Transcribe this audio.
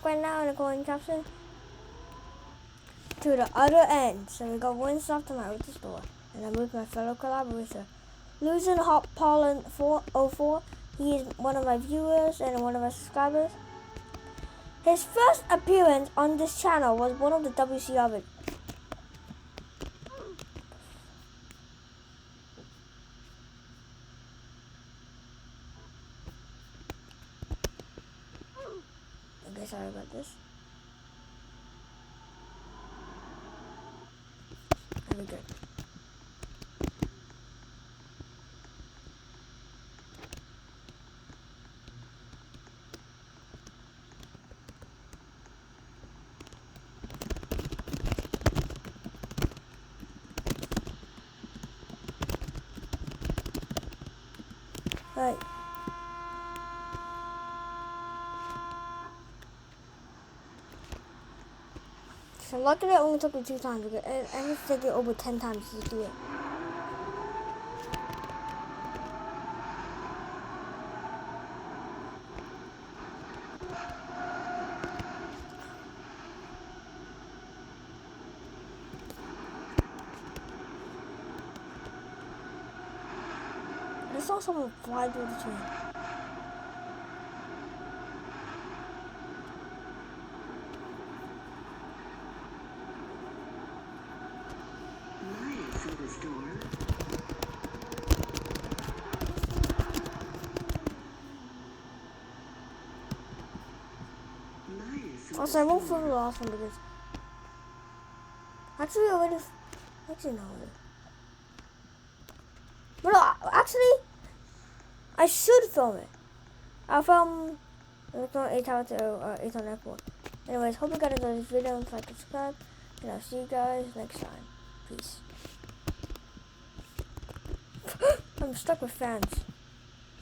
right now in the coin capsule to the other end. So we got one stop to Myosotis Door, and I'm with my fellow collaborator, Losing Hot Pollen 404. He is one of my viewers and one of my subscribers. His first appearance on this channel was one of the WC of it. Okay, sorry about this. Very good. Right. So luckily it only took me 2 times because I need to take it over 10 times to do it. I saw someone fly through the tree. Myosotis Door. Also, I won't fill the last one because actually I already actually no. But no, actually I should film it. I'll film 8 hours to 8 on airport. Anyways, hope you guys enjoyed this video and like and subscribe. And I'll see you guys next time. Peace. I'm stuck with fans.